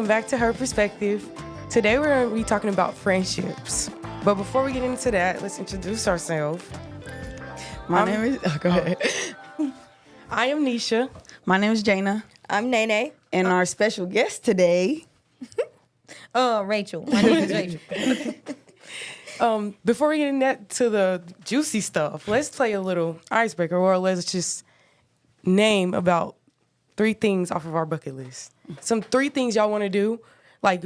welcome back to Her Perspective. Today we're going to be talking about friendships. But before we get into that, let's introduce ourselves. My name is... Oh, go ahead. I am Nisha. My name is Jana. I'm Nene. And our special guest today... Rachel. My name is Rachel. Before we get into the juicy stuff, let's play a little icebreaker, or let's just name about 3 things off of our bucket list. Some 3 things y'all want to do, like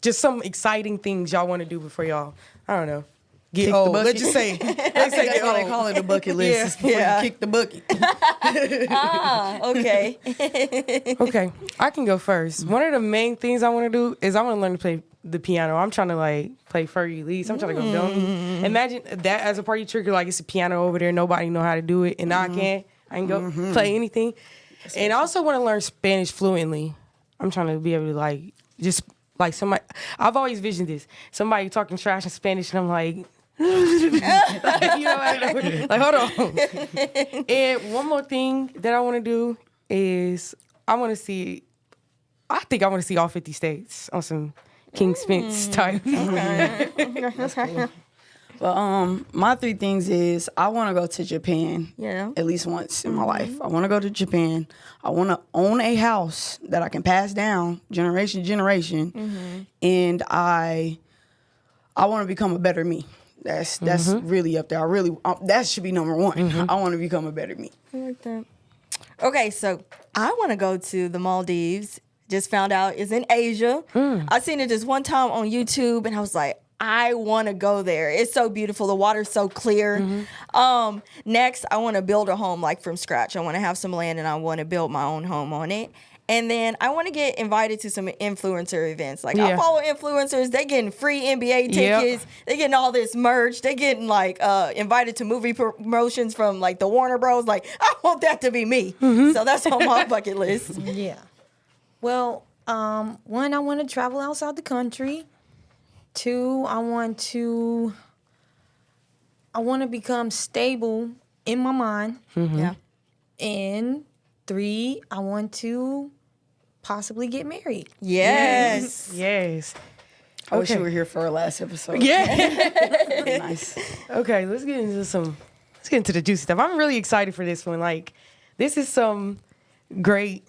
just some exciting things y'all want to do before y'all, I don't know, get Kick old. the Let's just say, That's why they call it a bucket list. Yeah. You kick the bucket. Okay. Okay, I can go first. One of the main things I want to do is I want to learn to play the piano. I'm trying to play Furry Elise. I'm trying to go dummy. Imagine that as a party trick. Like it's a piano over there. Nobody know how to do it, and I can go play anything. And I also want to learn Spanish fluently. I'm trying to be able to just somebody. I've always visioned this. Somebody talking trash in Spanish, and I'm like, you know, hold on. And one more thing that I want to do is I think I want to see all 50 states on some King Spence type. That's cool. Well, my 3 things is I want to go to Japan at least once in my life. I want to go to Japan. I want to own a house that I can pass down generation to generation. And I want to become a better me. That's really up there. That should be number 1. I want to become a better me. I like that. Okay, so I want to go to the Maldives. Just found out it's in Asia. I seen it just one time on YouTube, and I was like, I want to go there. It's so beautiful. The water's so clear. Next, I want to build a home from scratch. I want to have some land, and I want to build my own home on it. And then I want to get invited to some influencer events. I follow influencers. They getting free NBA tickets. They getting all this merch. They getting invited to movie promotions from the Warner Bros. I want that to be me. So that's on my bucket list. Yeah. Well, 1, I want to travel outside the country. 2, I want to become stable in my mind. Yeah. And 3, I want to possibly get married. Yes. Yes. I wish you were here for our last episode. Yeah. Nice. Okay, let's get into the juicy stuff. I'm really excited for this one. This is some great,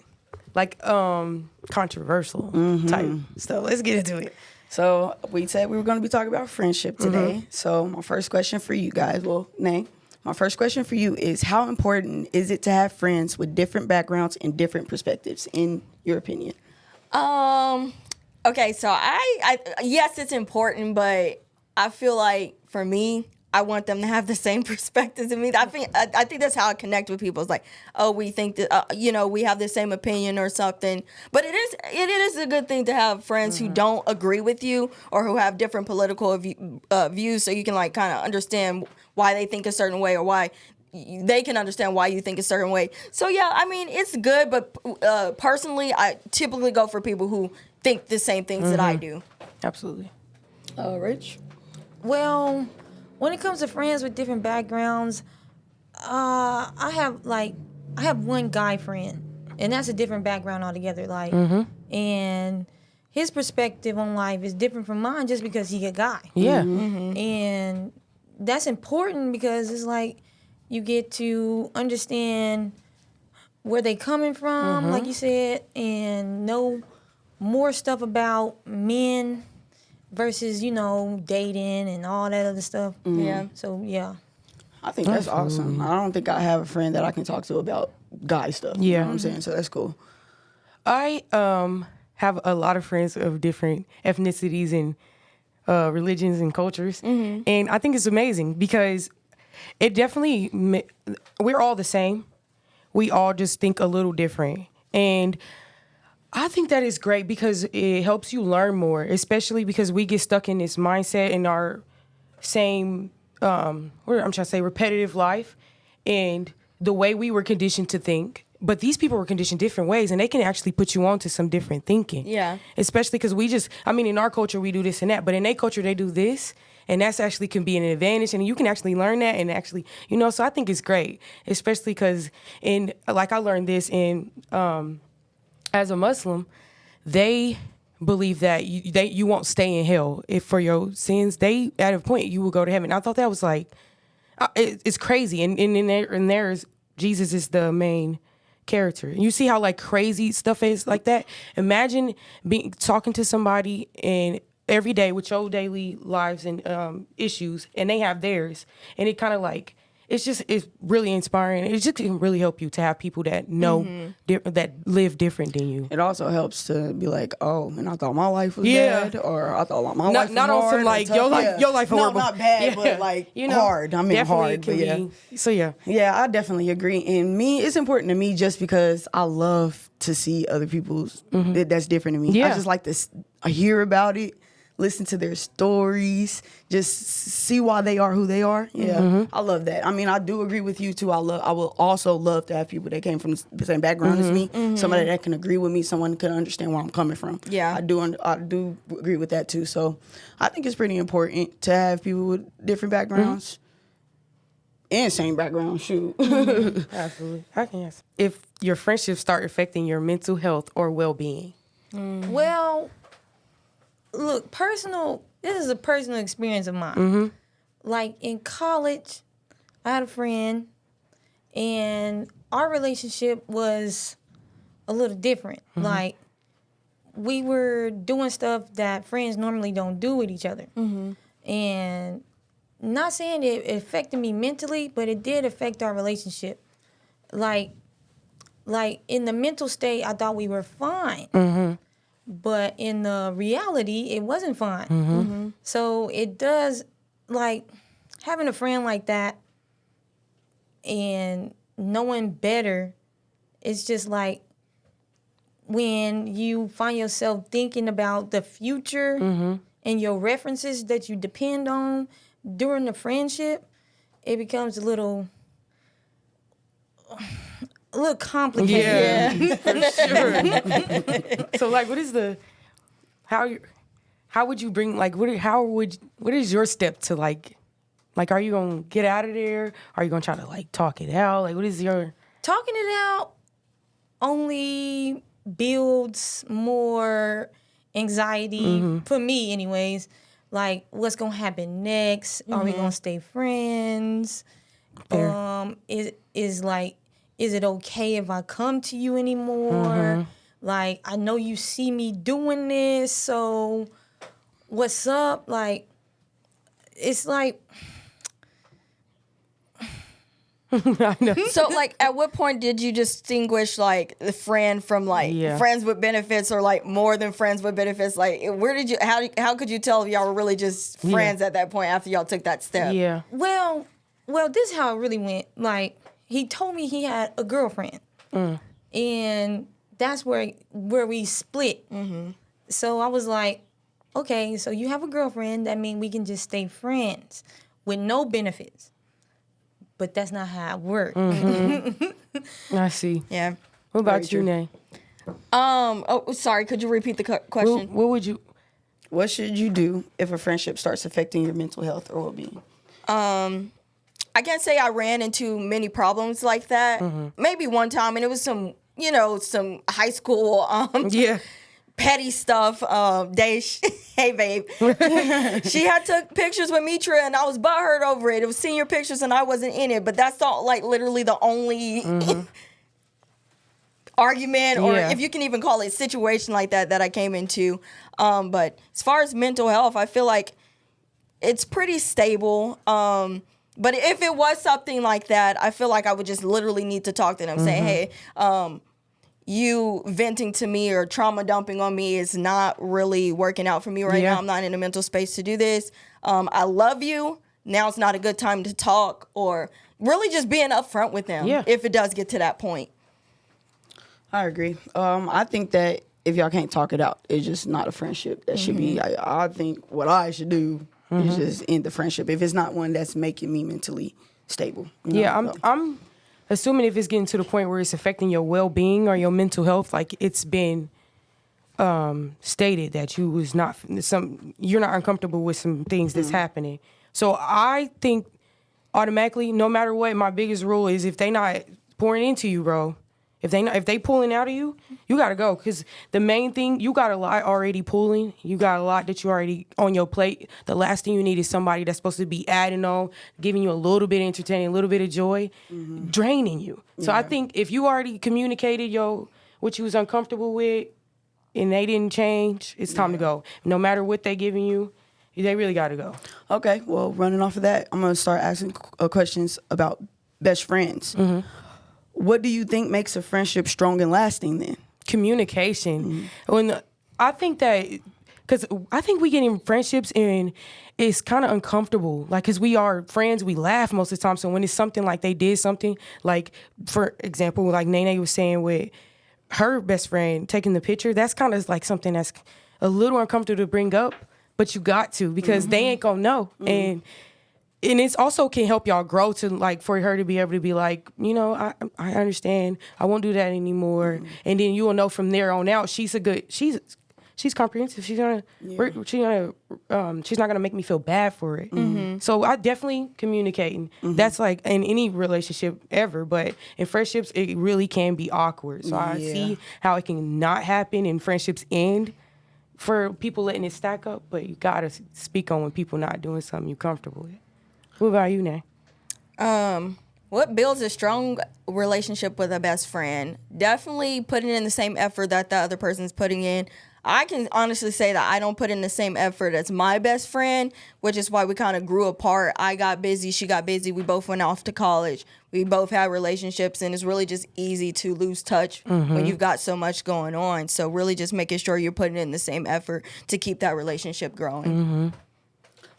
controversial type stuff. Let's get into it. So we said we were going to be talking about friendship today. So my first question for you guys, my first question for you is, how important is it to have friends with different backgrounds and different perspectives, in your opinion? Okay, so I yes, it's important, but I feel like for me, I want them to have the same perspectives as me. I think that's how I connect with people. It's like, oh, we think that we have the same opinion or something. But it is a good thing to have friends who don't agree with you or who have different political views, so you can kind of understand why they think a certain way, or why they can understand why you think a certain way. So yeah, I mean, it's good, but personally, I typically go for people who think the same things that I do. Absolutely. Rich? Well, when it comes to friends with different backgrounds, I have one guy friend, and that's a different background altogether. And his perspective on life is different from mine just because he's a guy. Yeah. And that's important because it's you get to understand where they coming from, like you said, and know more stuff about men versus, dating and all that other stuff. Yeah. So, yeah. I think that's awesome. I don't think I have a friend that I can talk to about guy stuff. Yeah. You know what I'm saying? So that's cool. I have a lot of friends of different ethnicities and religions and cultures. And I think it's amazing because it definitely, we're all the same. We all just think a little different. And I think that is great because it helps you learn more, especially because we get stuck in this mindset in our same, repetitive life and the way we were conditioned to think. But these people were conditioned different ways, and they can actually put you on to some different thinking. Yeah. Especially because in our culture, we do this and that, but in their culture, they do this, and that's actually can be an advantage, and you can actually learn that and actually, so I think it's great, especially because I learned this in, as a Muslim, they believe that you won't stay in hell if for your sins. They at a point you will go to heaven. I thought that was like it's crazy. And in theirs, Jesus is the main character. You see how like crazy stuff is like that. Imagine talking to somebody and every day with your daily lives and issues, and they have theirs, and it kind of like it's really inspiring. It just can really help you to have people that know that live different than you. It also helps to be like, oh, and I thought my life was bad, or I thought my life was not on hard, some like your life no, not bad, but like hard. I mean hard, but yeah, I definitely agree. And me, it's important to me just because I love to see other people's that's different to me. Yeah. I just like to hear about it. Listen to their stories, just see why they are who they are. Yeah, I love that. I mean, I do agree with you too. I will also love to have people that came from the same background as me, somebody that can agree with me, someone can understand where I'm coming from. Yeah, I do agree with that too. So I think it's pretty important to have people with different backgrounds and same background. Shoot, absolutely. I can ask if your friendships start affecting your mental health or well-being. Well, look, this is a personal experience of mine. Like in college, I had a friend, and our relationship was a little different. Like, we were doing stuff that friends normally don't do with each other. And not saying it affected me mentally, but it did affect our relationship. Like in the mental state, I thought we were fine. But in the reality, it wasn't fine. So it does, like, having a friend like that and knowing better, it's just like when you find yourself thinking about the future and your references that you depend on during the friendship, it becomes a little complicated. Yeah, for sure. So, like, what would you bring, like, what is your step to, like, are you going to get out of there? Are you going to try to, like, talk it out? Like, what is your... Talking it out only builds more anxiety, for me anyways. Like, what's going to happen next? Are we going to stay friends? Is it okay if I come to you anymore? Like, I know you see me doing this, so what's up? Like, it's like... I know. So, like, at what point did you distinguish, like, the friend from, like, friends with benefits or, like, more than friends with benefits? Like, how could you tell if y'all were really just friends at that point after y'all took that step? Yeah. Well, this is how it really went. Like, he told me he had a girlfriend, and that's where we split. So I was like, okay, so you have a girlfriend. That means we can just stay friends with no benefits. But that's not how it works. I see. Yeah. What about you, Nay? Sorry, could you repeat the question? What should you do if a friendship starts affecting your mental health or well-being? I can't say I ran into many problems like that. Maybe one time, and it was some high school petty stuff. Hey babe, she had took pictures with Mitra, and I was butthurt over it. It was senior pictures, and I wasn't in it. But that's not like literally the only argument, or if you can even call it situation like that I came into. But as far as mental health, I feel like it's pretty stable. But if it was something like that, I feel like I would just literally need to talk to them, say, hey, you venting to me or trauma dumping on me is not really working out for me right now. I'm not in a mental space to do this. I love you. Now it's not a good time to talk, or really just being upfront with them if it does get to that point. I agree. I think that if y'all can't talk it out, it's just not a friendship. That should be, I think what I should do is just end the friendship if it's not one that's making me mentally stable. I'm assuming if it's getting to the point where it's affecting your well-being or your mental health, like it's been stated that you're not uncomfortable with some things that's happening. So I think automatically, no matter what, my biggest rule is if they not pouring into you, bro, If they pulling out of you, you gotta go. Cause the main thing, you got a lot already pulling. You got a lot that you already on your plate. The last thing you need is somebody that's supposed to be adding on, giving you a little bit of entertaining, a little bit of joy, draining you. So I think if you already communicated what you was uncomfortable with, and they didn't change, it's time to go. No matter what they giving you, they really gotta go. Okay, well, running off of that, I'm gonna start asking questions about best friends. What do you think makes a friendship strong and lasting then? Communication. I think that, because I think we get in friendships and it's kind of uncomfortable. Like, because we are friends, we laugh most of the time. So when it's something like they did something, like, for example, like Nene was saying with her best friend taking the picture, that's kind of like something that's a little uncomfortable to bring up, but you got to, because they ain't gonna know. And it's also can help y'all grow to, like, for her to be able to be like, you know, I understand. I won't do that anymore. And then you will know from there on out, she's comprehensive. She's not gonna make me feel bad for it. So I definitely communicating. That's like in any relationship ever, but in friendships, it really can be awkward. So I see how it can not happen and friendships end for people letting it stack up, but you gotta speak on when people not doing something you're comfortable with. What about you, Nay? What builds a strong relationship with a best friend? Definitely putting in the same effort that the other person's putting in. I can honestly say that I don't put in the same effort as my best friend, which is why we kind of grew apart. I got busy, she got busy. We both went off to college. We both had relationships, and it's really just easy to lose touch when you've got so much going on. So really just making sure you're putting in the same effort to keep that relationship growing.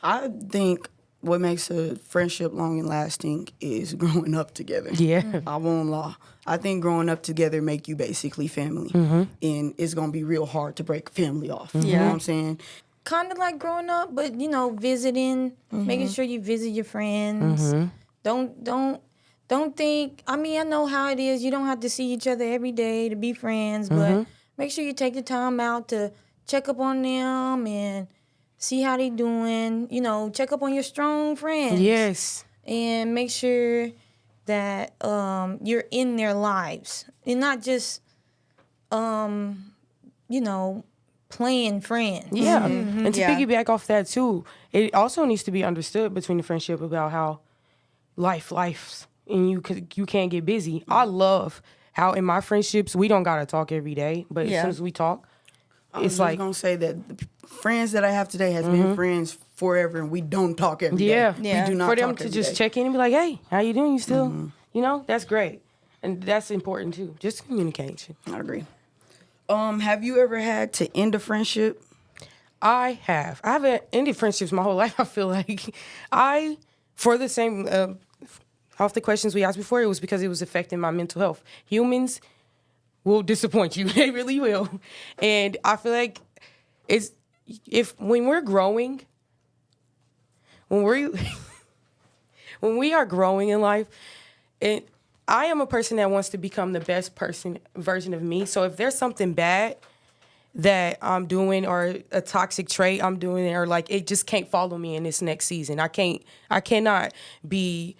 I think what makes a friendship long and lasting is growing up together. Yeah. I won't lie. I think growing up together make you basically family. And it's going to be real hard to break family off. You know what I'm saying? Kind of like growing up, but, you know, visiting, making sure you visit your friends. Don't think, I mean, I know how it is. You don't have to see each other every day to be friends, but make sure you take the time out to check up on them and see how they doing. You know, check up on your strong friends. Yes. And make sure that you're in their lives and not just, you know, playing friends. Yeah. And to piggyback off that too, it also needs to be understood between the friendship about how life's and you can't get busy. I love how in my friendships we don't gotta talk every day, but as soon as we talk, it's like gonna say that the friends that I have today has been friends forever, and we don't talk every day. Yeah. We do not for them talk to every just day. check in and be like, "Hey, how you doing? You still?" You know, that's great, and that's important too. Just communication. I agree. Have you ever had to end a friendship? I haven't ended friendships my whole life. I feel like for the same off the questions we asked before, it was because it was affecting my mental health. Humans will disappoint you. They really will. And I feel like when we're growing, when we are growing in life, I am a person that wants to become the best version of me. So if there's something bad that I'm doing or a toxic trait I'm doing, or like it just can't follow me in this next season. I cannot be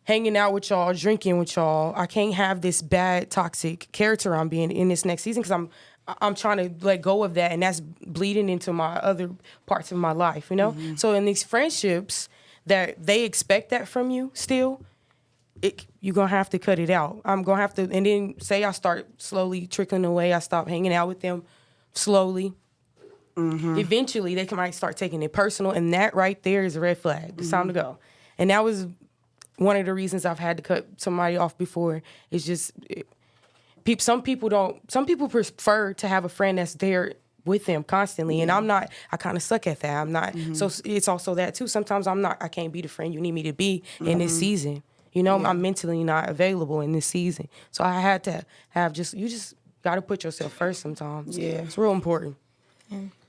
hanging out with y'all, drinking with y'all. I can't have this bad, toxic character I'm being in this next season because I'm trying to let go of that, and that's bleeding into my other parts of my life, you know? So in these friendships that they expect that from you still, you're going to have to cut it out. I'm going to have to, and then say I start slowly trickling away, I stop hanging out with them slowly. Eventually, they might start taking it personal, and that right there is a red flag. It's time to go. And that was one of the reasons I've had to cut somebody off before. It's just some people prefer to have a friend that's there with them constantly, and I'm not. I kind of suck at that. I'm not. So it's also that too. Sometimes I can't be the friend you need me to be in this season. You know, I'm mentally not available in this season. So I had to have you just got to put yourself first sometimes. Yeah. It's real important.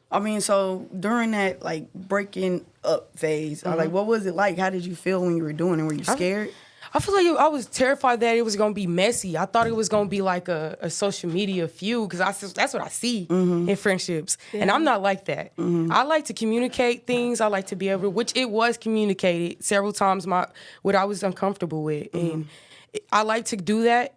I mean, so during that like breaking up phase, like what was it like? How did you feel when you were doing it? Were you scared? I feel like I was terrified that it was going to be messy. I thought it was going to be like a social media feud because that's what I see in friendships. Yeah. And I'm not like that. I like to communicate things. I like to be able to, which it was communicated several times, what I was uncomfortable with. And I like to do that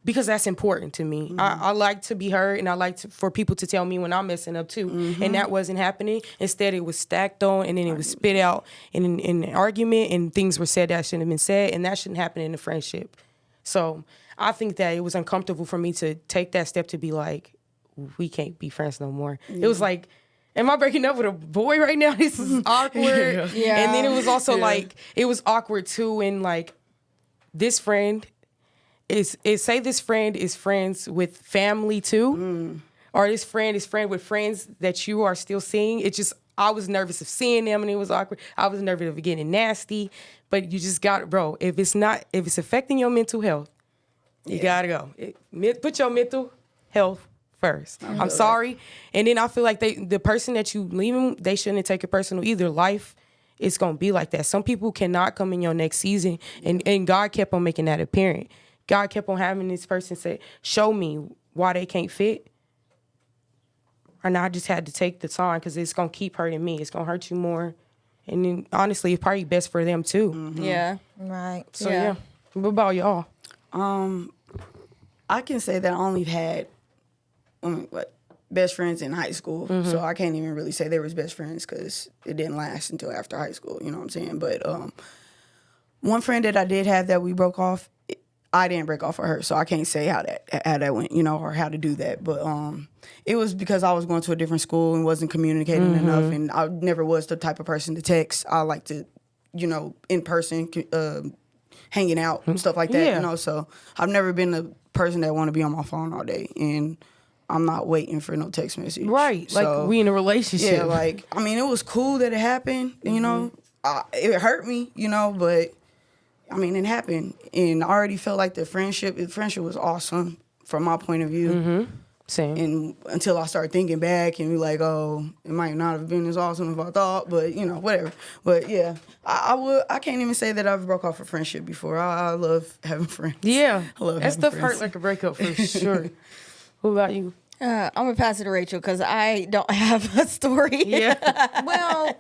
because that's important to me. I like to be heard, and I like for people to tell me when I'm messing up too. And that wasn't happening. Instead, it was stacked on, and then it was spit out in an argument, and things were said that shouldn't have been said, and that shouldn't happen in a friendship. So I think that it was uncomfortable for me to take that step to be like, we can't be friends no more. It was like, am I breaking up with a boy right now? This is awkward. Yeah. And then it was also like, it was awkward too when like this friend say this friend is friends with family too, or this friend is friend with friends that you are still seeing. It just, I was nervous of seeing them and it was awkward. I was nervous of it getting nasty, but you just got, bro, if it's affecting your mental health, you gotta go. Put your mental health first. I'm sorry. And then I feel like the person that you leaving, they shouldn't take it personal either. Life is gonna be like that. Some people cannot come in your next season, and God kept on making that apparent. God kept on having this person say, show me why they can't fit. And I just had to take the time because it's going to keep hurting me. It's going to hurt you more. And then, honestly, it's probably best for them, too. Yeah. Right. So, yeah. What about y'all? I can say that I only had best friends in high school. So I can't even really say they was best friends because it didn't last until after high school. You know what I'm saying? But one friend that I did have that we broke off, I didn't break off with her, so I can't say how that went, or how to do that. But it was because I was going to a different school and wasn't communicating enough, and I never was the type of person to text. I like to, in person, hanging out and stuff like that. Yeah. So I've never been the person that want to be on my phone all day, and I'm not waiting for no text message. Right, so, like we in a relationship. Yeah, it was cool that it happened. It hurt me, but. It happened, and I already felt like the friendship was awesome from my point of view. Same. And until I started thinking back and be like, oh, it might not have been as awesome as I thought, but whatever. But yeah, I can't even say that I've broke off a friendship before. I love having friends. Yeah, I love that having stuff friends. hurt like a breakup for sure. What about you? I'm gonna pass it to Rachel because I don't have a story. Yeah. Well,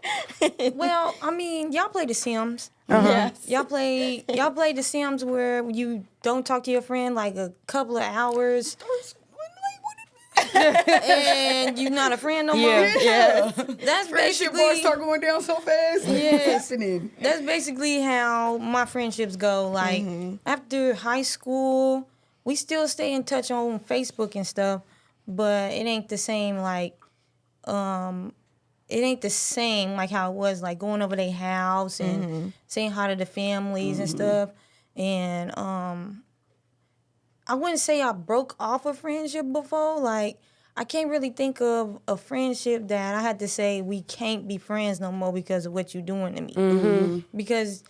y'all play The Sims. Yes. Y'all play The Sims where you don't talk to your friend like a couple of hours. And you're not a friend no more. Yeah. That's Friendship basically bars start going down so fast. Yes. What's happening? That's basically how my friendships go. Like after high school, we still stay in touch on Facebook and stuff, but it ain't the same how it was like going over their house and saying hi to the families and stuff. And I wouldn't say I broke off a friendship before. Like I can't really think of a friendship that I had to say we can't be friends no more because of what you're doing to me. Because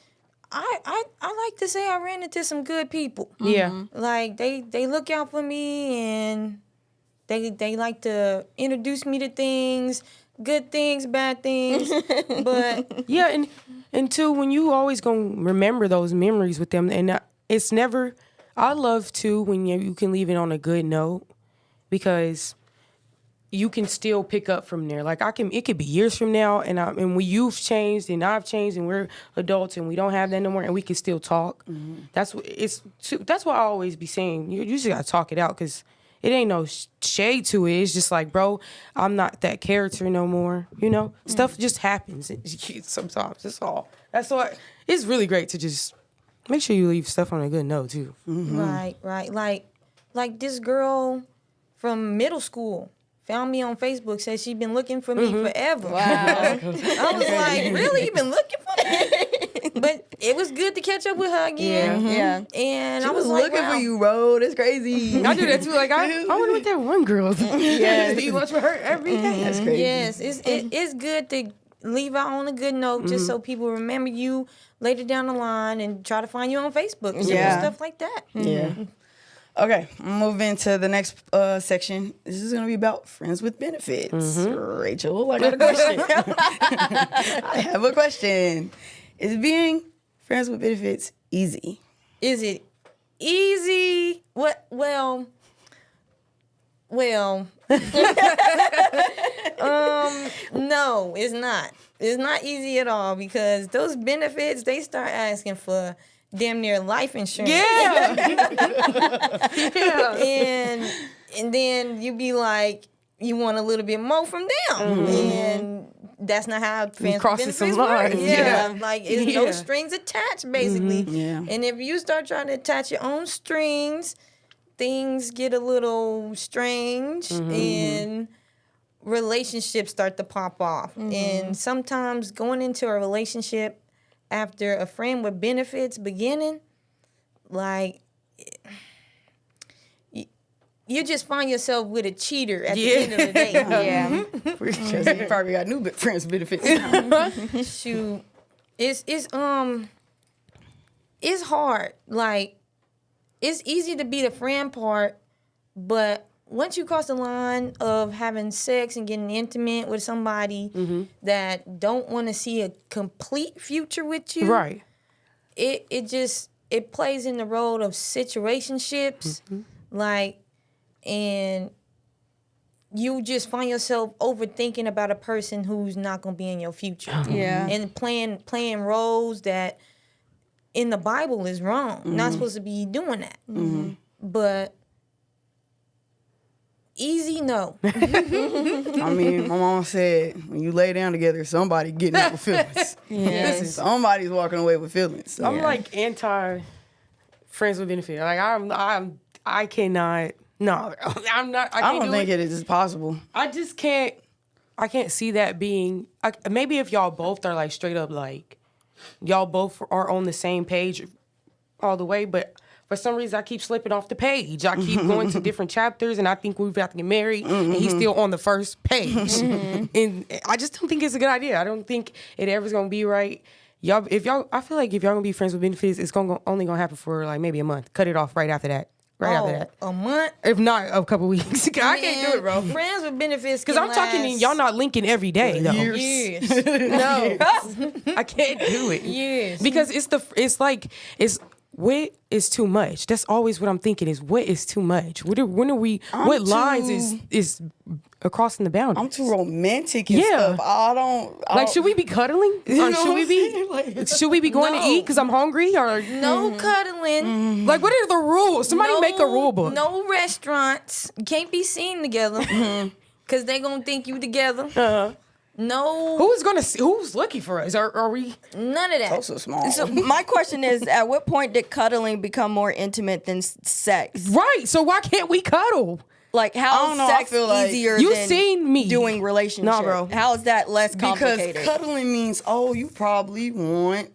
I like to say I ran into some good people. Yeah. Like they look out for me and they like to introduce me to things, good things, bad things. But Yeah, and two, when you always gonna remember those memories with them, and it's never. I love too when you can leave it on a good note because you can still pick up from there. Like it could be years from now, and when you've changed and I've changed and we're adults and we don't have that no more, and we can still talk. That's why I always be saying you just gotta talk it out because it ain't no shade to it. It's just like, bro, I'm not that character no more. Stuff just happens sometimes. That's all. That's why it's really great to just make sure you leave stuff on a good note too. Right. Like this girl from middle school found me on Facebook, said she'd been looking for me forever. Wow. I was like, really? You been looking for me? But it was good to catch up with her again. Yeah. And She I was was like, looking wow. for you, bro. That's crazy. I do that too. Like I wonder what that one girl. Yeah. Eat lunch with her every day. That's crazy. Yes, it's good to leave out on a good note just so people remember you later down the line and try to find you on Facebook and stuff like that. Yeah. Okay, moving to the next section. This is going to be about friends with benefits. Rachel, I got a question. I have a question. Is being friends with benefits easy? Is it easy? What? Well. No, it's not. It's not easy at all because those benefits, they start asking for damn near life insurance. Yeah. And then you be like, you want a little bit more from them. And that's not how friends crosses some benefits work. lines. Yeah. Like it's no strings attached, basically. Yeah. And if you start trying to attach your own strings, things get a little strange and relationships start to pop off. And sometimes going into a relationship after a friend with benefits beginning, like you just find yourself with a cheater at the end of the day. Yeah. Because you probably got new friends benefits. Shoot, it's hard. Like, it's easy to be the friend part, but once you cross the line of having sex and getting intimate with somebody that don't want to see a complete future with you, Right. it plays in the role of situationships, like, and you just find yourself overthinking about a person who's not gonna be in your future. Yeah. And playing roles that in the Bible is wrong. Not supposed to be doing that. But easy, no. I mean, my mom said, when you lay down together, somebody getting up with feelings. Yes. Somebody's walking away with feelings. So. I'm like anti friends with benefit. Like I cannot. No, I'm not. I don't think it is possible. I just can't. I can't see that being. Maybe if y'all both are like straight up like, y'all both are on the same page all the way, but for some reason I keep slipping off the page. I keep going to different chapters, and I think we've got to get married, and he's still on the first page. And I just don't think it's a good idea. I don't think it ever's gonna be right. I feel like if y'all gonna be friends with benefits, it's only gonna happen for like maybe a month. Cut it off right after that. After that. A month? If not a couple weeks. I can't do it, bro. Friends with benefits. Because I'm talking to y'all not linking every day, though. Years. No. I can't do it. Years. Because what is too much? That's always what I'm thinking is what is too much? What lines is crossing the boundary? I'm too romantic and stuff. I don't should we be cuddling? Or should we be going to eat because I'm hungry? Or No cuddling. like what are the rules? Somebody make a rule book. No restaurants. You can't be seen together. Because they going to think you together. No. Who's looking for us? Are we? None of that. so small. So my question is, at what point did cuddling become more intimate than sex? Right. So why can't we cuddle? Like, how is sex easier You than seen me doing relationship? Nah, bro. How is that less complicated? Because cuddling means, you probably want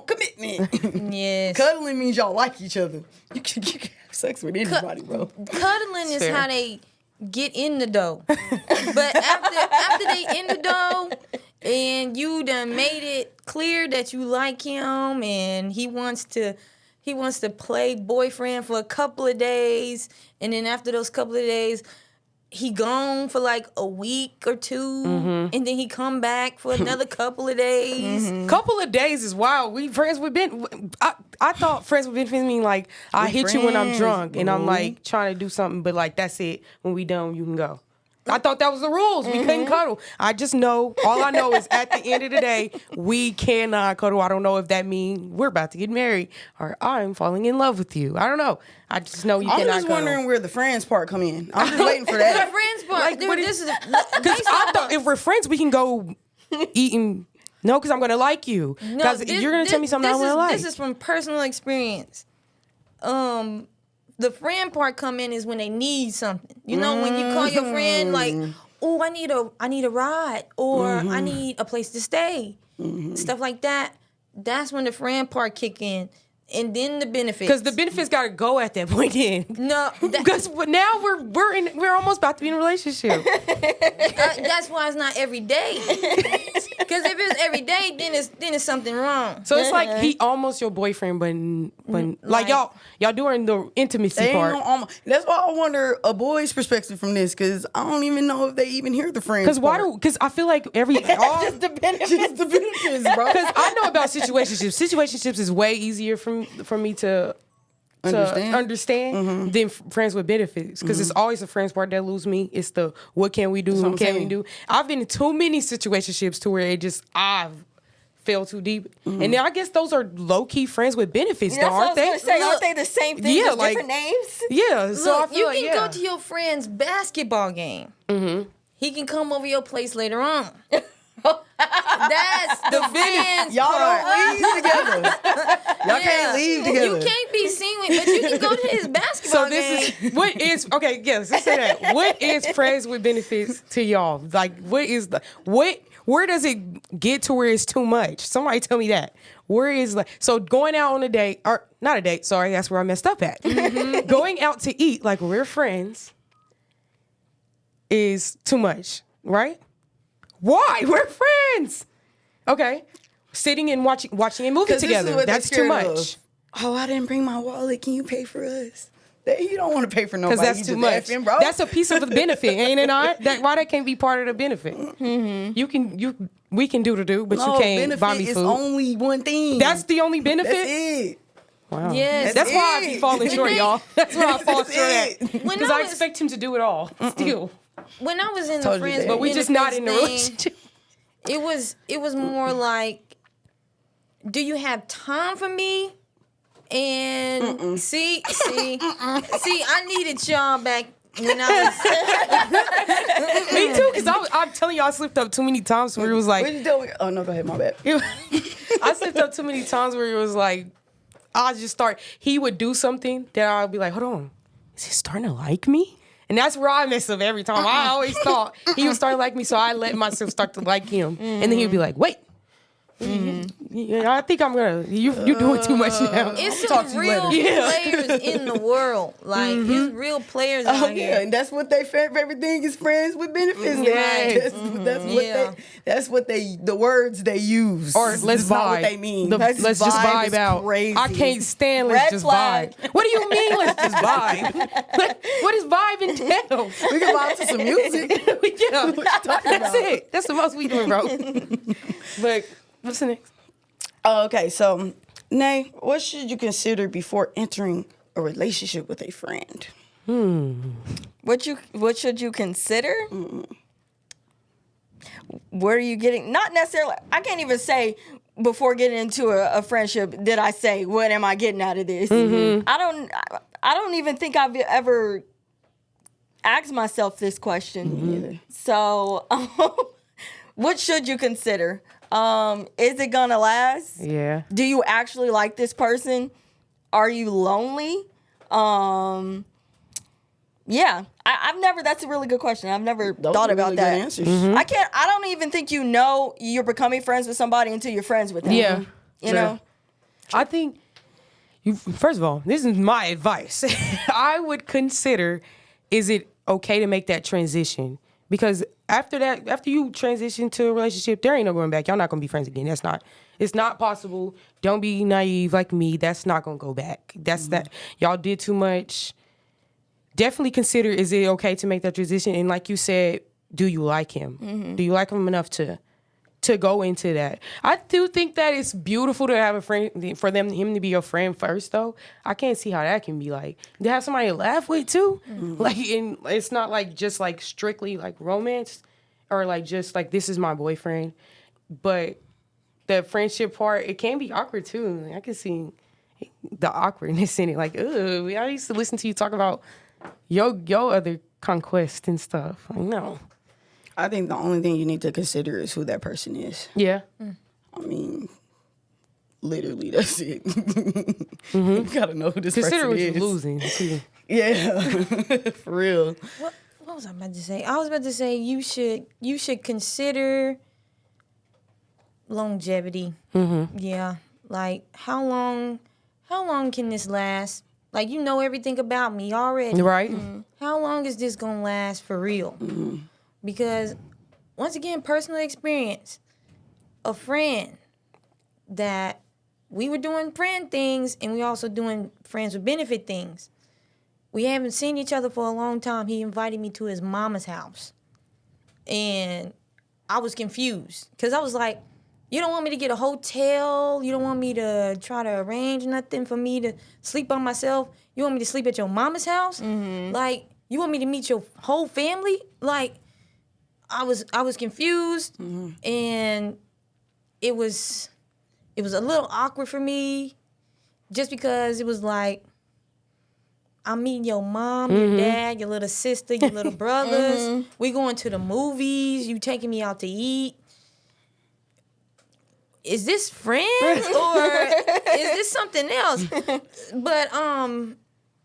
commitment. Yes. Cuddling means y'all like each other. You can have sex with anybody, bro. Cuddling is fair. how they get in the dough. But after they in the dough and you done made it clear that you like him and he wants to play boyfriend for a couple of days, and then after those couple of days he gone for like a week or two, and then he come back for another couple of days. Couple of days is wild. We friends with Ben. I thought friends with benefits mean like I hit you when I'm drunk and I'm like trying to do something, but like that's it. When we done, you can go. I thought that was the rules. We couldn't cuddle. All I know is at the end of the day, we cannot cuddle. I don't know if that means we're about to get married or I'm falling in love with you. I don't know. I just know you cannot cuddle. I'm just wondering where the friends part come in. I'm just waiting for that. The friends part. Because I thought if we're friends, we can go eating. No, because I'm going to like you. Because you're going to tell me something I want to like. This is from personal experience. The friend part come in is when they need something. You know, when you call your friend like, "Oh, I need a ride," or "I need a place to stay," stuff like that. That's when the friend part kick in, and then the benefits. Because the benefits got to go at that point. In no, because now we're almost about to be in a relationship. that's why it's not every day. Because if it's every day, then it's something wrong. So it's like he almost your boyfriend, but like y'all doing the intimacy part. That's why I wonder a boy's perspective from this, because I don't even know if they even hear the friends. Because I feel like just the benefits, bro. Because I know about situationships. Situationships is way easier for me to understand than friends with benefits, because it's always the friends part that lose me. It's the what can we do, what can we do. I've been in too many situationships to where I've fell too deep. And then I guess those are low-key friends with benefits, though, That's what I aren't was they? gonna say. Aren't they the same thing, just different names? Yeah, so I Look, feel you like, can go to your friend's basketball game. Mm-hmm. He can come over your place later on. That's the friends Y'all part. don't leave together. Y'all can't leave together. You can't be seen with, but you can go to his basketball So this game. is what is okay. Yes, let's say that. What is friends with benefits to y'all? Like, what is the what? Where does it get to where it's too much? Somebody tell me that. Where is like so going out on a date or not a date? Sorry, that's where I messed up at. Going out to eat like we're friends is too much, right? Why? We're friends. Okay, sitting and watching a movie 'Cause this is together. what they're That's too scared much. of. Oh, I didn't bring my wallet. Can you pay for us? You don't want to pay for nobody. Because that's You too just much. effing, bro. That's a piece of the benefit, ain't it not? Why that can't be part of the benefit? Mm-hmm. We can do, but no, you can't benefit buy me is food. only one thing. That's the only benefit? That's it. Wow. Yes. That's why I be it. falling short, y'all. That's why I fall short at. it. Because I expect him to do it all. Still. When I was in Told the you friends, that. But we just not in the benefits relationship. thing, it was more like, do you have time for me? And see, I needed y'all back when I Me too, because I'm telling you, I slipped up too many times where it was What like, you doing? Oh, no, go ahead. My bad. I slipped up too many times where it was like, he would do something that I'd be like, hold on, is he starting to like me? And that's where I mess up every time. I always thought he was starting to like me, so I let myself start to like him. And then he'd be like, wait. Yeah, I think I'm gonna. You're doing too much now. it's talk to some you real later. players in the world. Like it's real players out Oh here. yeah, and that's what they favorite thing is friends with benefits. Yes. That's what they the words they use. Or let's It's not vibe. what they mean. Let's Let's just vibe vibe is out. crazy. I can't stand let's Red just flag. vibe. What do you mean let's just vibe? What does vibe entail? We can vibe to some music. Yeah, talking that's about? it. That's the most we doing, bro. But what's the next? Okay, so Nay, what should you consider before entering a relationship with a friend? What should you consider? Where are you getting? Not necessarily. I can't even say before getting into a friendship. Did I say what am I getting out of this? I don't even think I've ever asked myself this question. So, what should you consider? Is it gonna last? Yeah. Do you actually like this person? Are you lonely? Yeah, I've never. That's a really good question. I've never thought about really that. Good answers. I don't even think you know you're becoming friends with somebody until you're friends with them. Yeah. You Sure. know. I think first of all, this is my advice. I would consider, is it okay to make that transition? Because after you transition to a relationship, there ain't no going back. Y'all not gonna be friends again. It's not possible. Don't be naive like me. That's not gonna go back. That's that. Y'all did too much. Definitely consider, is it okay to make that transition? And like you said, do you like him? Do you like him enough to go into that? I do think that it's beautiful to have a friend, for him to be your friend first, though. I can't see how that can be like. To have somebody to laugh with, too. Like, and it's not like just like strictly like romance or like just like this is my boyfriend. But the friendship part, it can be awkward, too. I can see the awkwardness in it. Like, ugh, I used to listen to you talk about your other conquest and stuff. Like, no. I think the only thing you need to consider is who that person is. Yeah. I mean, literally, that's it. You gotta know who this Consider person what is. you're losing, too. Yeah, for real. What was I about to say? I was about to say you should consider longevity. Yeah, like how long can this last? Like you know everything about me already. Right? How long is this gonna last for real? Because once again, personal experience, a friend that we were doing friend things and we also doing friends with benefit things. We haven't seen each other for a long time. He invited me to his mama's house. And I was confused because I was like, you don't want me to get a hotel. You don't want me to try to arrange nothing for me to sleep by myself. You want me to sleep at your mama's house? Like, you want me to meet your whole family? Like, I was confused, and it was it was a little awkward for me just because it was like, I'm meeting your mom, your dad, your little sister, your little brothers. We going to the movies. You taking me out to eat. Is this friends or is this something else? But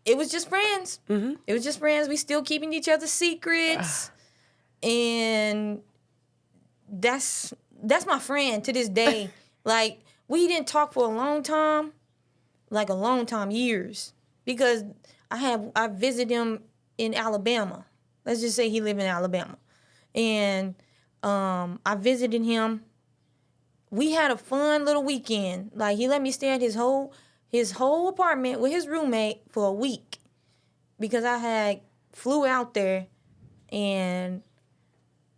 it was just friends. It was just friends. We still keeping each other's secrets, and that's my friend to this day. Like, we didn't talk for a long time, years, because I visited him in Alabama. Let's just say he lived in Alabama, and I visited him. We had a fun little weekend. Like, he let me stay at his whole apartment with his roommate for a week because I had flew out there, and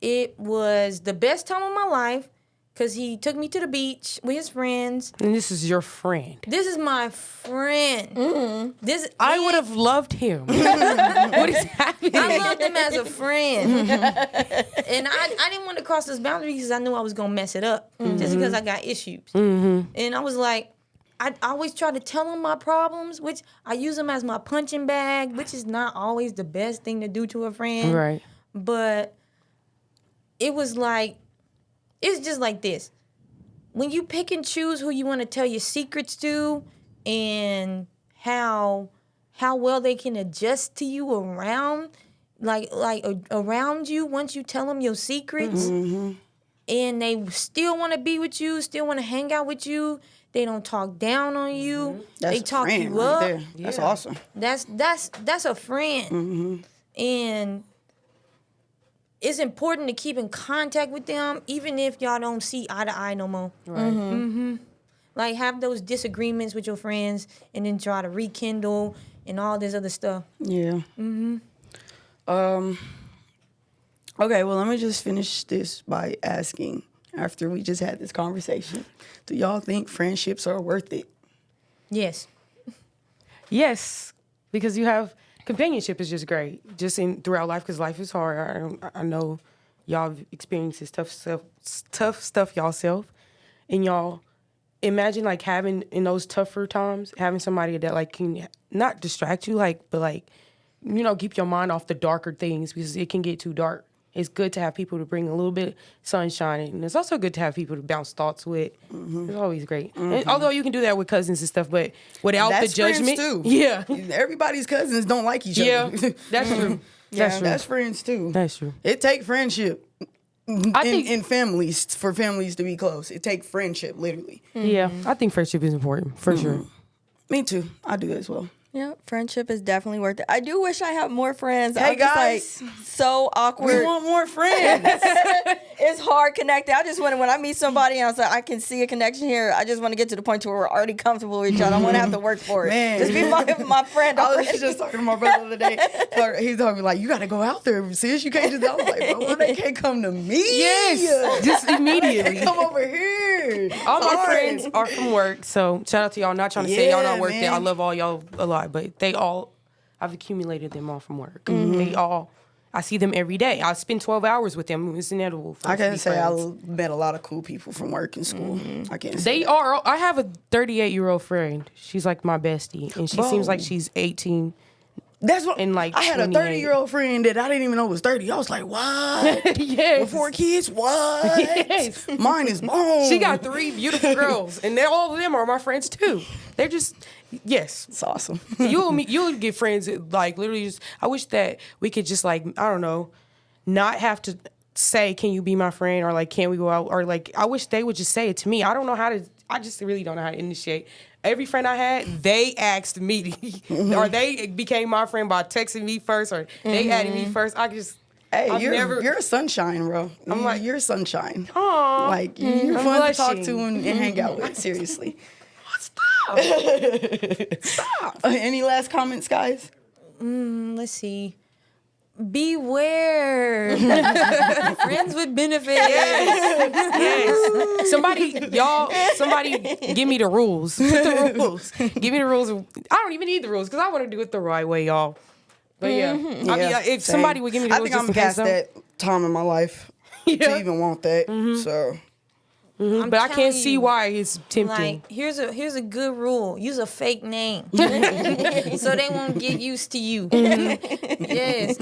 it was the best time of my life because he took me to the beach with his friends. And this is your friend. This is my friend. I would have loved him. What is happening? I loved him as a friend. And I didn't want to cross this boundary because I knew I was going to mess it up just because I got issues. And I was like, I always try to tell him my problems, which I use them as my punching bag, which is not always the best thing to do to a friend. Right. But it was like, it's just like this. When you pick and choose who you want to tell your secrets to and how well they can adjust to you around, like around you once you tell them your secrets, and they still want to be with you, still want to hang out with you. They don't talk down on you. That's they talk a friend you right up. there. That's awesome. That's a friend. And it's important to keep in contact with them, even if y'all don't see eye to eye no more. Right. Like, have those disagreements with your friends and then try to rekindle and all this other stuff. Yeah. Okay, well, let me just finish this by asking, after we just had this conversation, do y'all think friendships are worth it? Yes. Yes, because you have companionship is just great, just throughout life, because life is hard. I know y'all have experienced this tough stuff yourself, and y'all imagine like having in those tougher times, having somebody that like can not distract you, like, but like, you know, keep your mind off the darker things because it can get too dark. It's good to have people to bring a little bit of sunshine, and it's also good to have people to bounce thoughts with. It's always great. And although you can do that with cousins and stuff, but without That's the judgment, friends too. yeah, Everybody's cousins don't like each yeah, other. that's true. That's true. That's friends too. That's true. It take friendship I think, in families for families to be close. It take friendship, literally. yeah, I think friendship is important for sure. Me too. I do as well. Yeah, friendship is definitely worth it. I do wish I had more friends. Hey, I'm just guys. like so awkward. We want more friends. It's hard connecting. I just want to, when I meet somebody and I was like, I can see a connection here. I just want to get to the point to where we're already comfortable with each other. I don't want to have to work for it. Man. Just be my friend. I was already. just talking to my brother the other day. He told me, like, you got to go out there, sis. You can't just, I was like, bro, well, they can't come to me. Yes, just immediately. They come over here. All my Sorry. friends are from work, so shout out to y'all. Not trying to say y'all not Yeah, work there. I man. love all y'all a lot, but they all, I've accumulated them all from work. They all, I see them every day. I spend 12 hours with them. It's inevitable. For I us to be can't say friends. I met a lot of cool people from work and school. I can't say They are. I have a 38-year-old friend. She's like my bestie, and she Bro. seems like she's 18. That's what. And, like, I had a 28. 30-year-old friend that I didn't even know was 30. I was like, what? Yes. With 4 kids? What? Yes. Mine is born. She got 3 beautiful girls, and all of them are my friends too. They're just, yes. It's awesome. You'll get friends that, like, literally just, I wish that we could just, like, I don't know, not have to say, can you be my friend, or like, can we go out, or like, I wish they would just say it to me. I don't know how to, I just really don't know how to initiate. Every friend I had, they asked me, or they became my friend by texting me first, or they added me first. Hey, I've you're I'm bro. I'm like, you're sunshine. Aw, Like, you're I'm fun to talk blushing. to and hang out with. Seriously. Stop. Stop. Any last comments, guys? Let's see. Beware. Friends with benefits. Yes. Somebody give me the rules. Put the rules. Give me the rules. I don't even need the rules because I want to do it the right way, y'all. But yeah, I mean, if same. somebody would give me the I rules, think I'm past that time in my life to Yeah. even want that. So, But I can't see why it's tempting. Like, here's a good rule. Use a fake name. So they won't get used to you. Yes.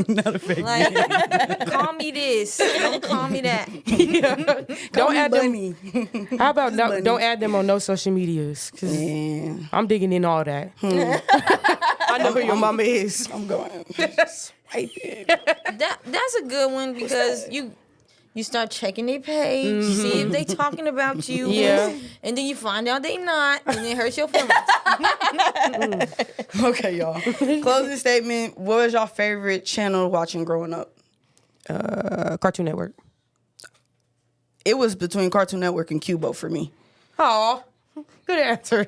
Not a fake Like, call me this. Don't call me that. Don't add Bunny. them. How about don't add them on no social medias? Cause I'm digging in all that. I know who your mama is. I'm going. Swipe it. That's a good one because you start checking their page, see if they talking about you. Yeah. And then you find out they not, and it hurts your feelings. Okay, y'all. Closing statement. What was your favorite channel watching growing up? Cartoon Network. It was between Cartoon Network and Cubo for me. Oh, good answer.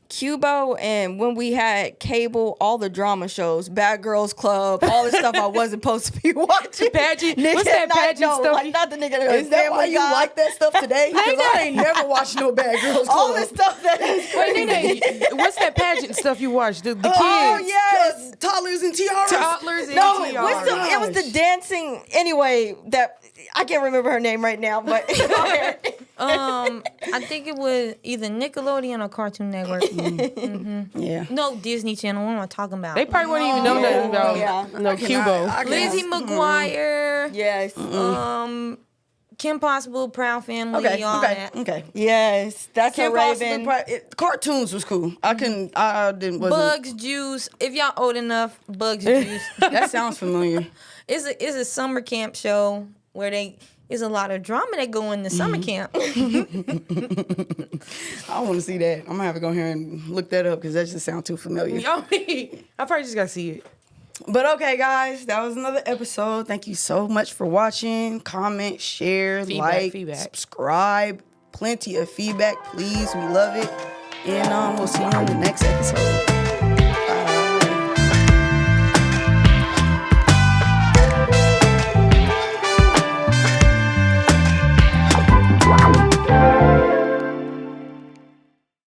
Cubo, and when we had cable, all the drama shows, Bad Girls Club, all the stuff I wasn't supposed to be watching. Pageant. What's that pageant stuff? Like, not the nigga. Is that why you like that stuff today? Because I ain't never watched no Bad Girls Club. all the stuff that is crazy. What's that pageant stuff you watch? The kids. Oh yes, Toddlers and tiaras. Toddlers and no, tiaras. it was the dancing. Anyway, that I can't remember her name right now, but I think it was either Nickelodeon or Cartoon Network. Yeah. No, Disney Channel. What am I talking about? They probably wouldn't even know nothing about no Cubo. Lizzie McGuire. yes, Kim Possible, Proud Family, all that. Okay. yes, that's Kim a Raven. Possible, cartoons was cool. I didn't. Wasn't. Bugs Juice. If y'all old enough, Bugs Juice. That sounds familiar. It's a summer camp show where there's a lot of drama that go in the summer camp. I want to see that. I'm gonna have to go here and look that up because that just sounds too familiar. I probably just gotta see it. But okay, guys, that was another episode. Thank you so much for watching. Comment, share, Feedback. subscribe. Plenty of feedback, please. We love it. And we'll see you on the next episode.